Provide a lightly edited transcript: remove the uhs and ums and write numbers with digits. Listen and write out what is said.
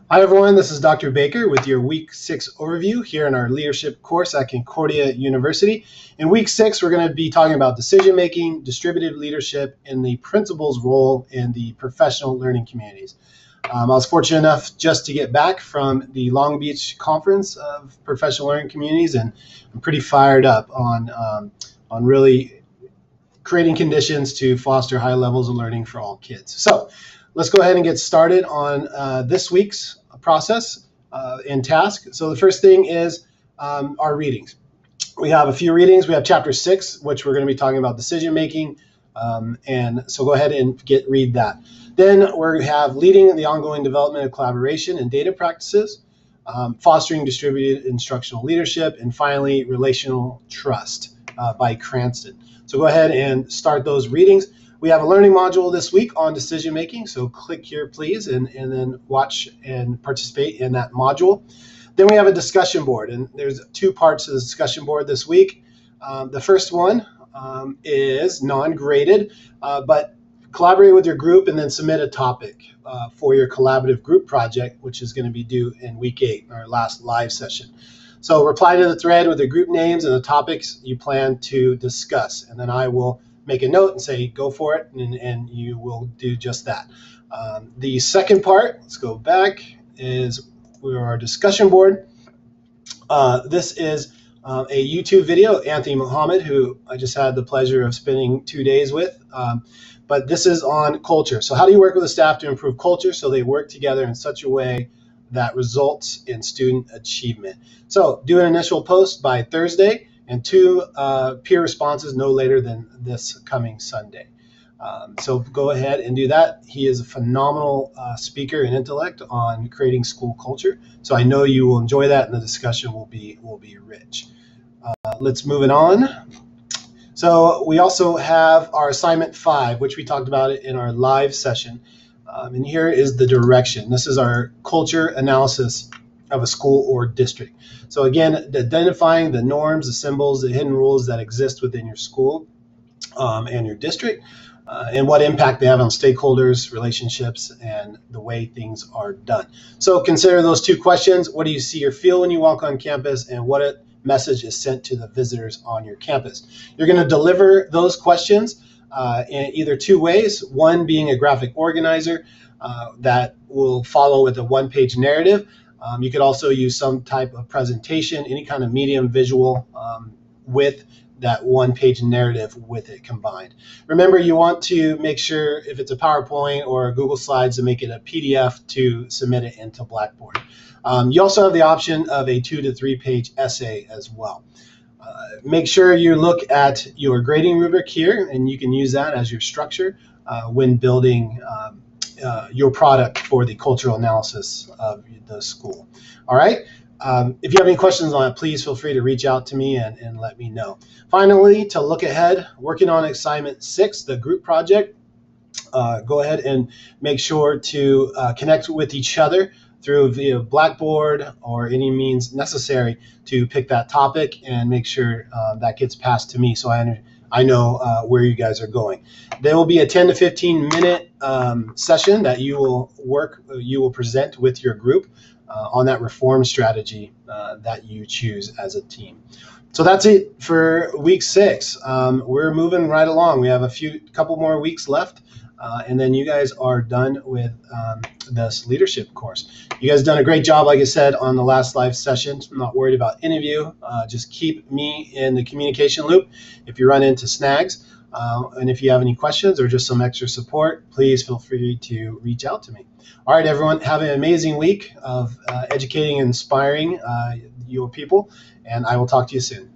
Hi, everyone. This is Dr. Baker with your Week 6 overview here in our leadership course at Concordia University. In Week 6, we're going to be talking about decision-making, distributed leadership, and the principal's role in the professional learning communities. I was fortunate enough just to get back from the Long Beach Conference of Professional Learning Communities, and I'm pretty fired up on really creating conditions to foster high levels of learning for all kids. So let's go ahead and get started on this week's process and task. So the first thing is our readings. We have a few readings. We have chapter 6, which we're going to be talking about decision making. And so go ahead and read that. Then we have leading the ongoing development of collaboration and data practices, fostering distributed instructional leadership, and finally, relational trust by Cranston. So go ahead and start those readings. We have a learning module this week on decision making, so click here, please, and then watch and participate in that module. Then we have a discussion board, and there's 2 parts to the discussion board this week. The first one is non-graded, but collaborate with your group and then submit a topic for your collaborative group project, which is going to be due in week 8, our last live session. So reply to the thread with the group names and the topics you plan to discuss, and then I will make a note and say go for it, and you will do just that. The second part, let's go back, is our discussion board. This is a YouTube video, Anthony Muhammad, who I just had the pleasure of spending 2 days with. But this is on culture. So how do you work with the staff to improve culture so they work together in such a way that results in student achievement? So do an initial post by Thursday, and 2 peer responses no later than this coming Sunday. So go ahead and do that. He is a phenomenal speaker and intellect on creating school culture. So I know you will enjoy that, and the discussion will be rich. Let's move it on. So we also have our assignment 5, which we talked about it in our live session. And here is the direction. This is our culture analysis of a school or district. So again, identifying the norms, the symbols, the hidden rules that exist within your school and your district, and what impact they have on stakeholders, relationships, and the way things are done. So consider those 2 questions. What do you see or feel when you walk on campus, and what message is sent to the visitors on your campus? You're going to deliver those questions in either 2 ways, one being a graphic organizer that will follow with a 1-page narrative. You could also use some type of presentation, any kind of medium visual with that 1-page narrative with it combined. Remember, you want to make sure if it's a PowerPoint or a Google Slides to make it a PDF to submit it into Blackboard. You also have the option of a 2 to 3-page essay as well. Make sure you look at your grading rubric here, and you can use that as your structure when building your product for the cultural analysis of the school. All right. If you have any questions on it, please feel free to reach out to me and let me know. Finally, to look ahead, working on assignment 6, the group project, go ahead and make sure to connect with each other via Blackboard or any means necessary to pick that topic and make sure that gets passed to me so I know where you guys are going. There will be a 10 to 15 minute session that you will present with your group on that reform strategy that you choose as a team. So that's it for week 6. We're moving right along. We have a couple more weeks left, and then you guys are done with this leadership course. You guys done a great job, like I said, on the last live session. I'm not worried about any of you. Just keep me in the communication loop if you run into snags. And if you have any questions or just some extra support, please feel free to reach out to me. All right, everyone, have an amazing week of educating and inspiring your people, and I will talk to you soon.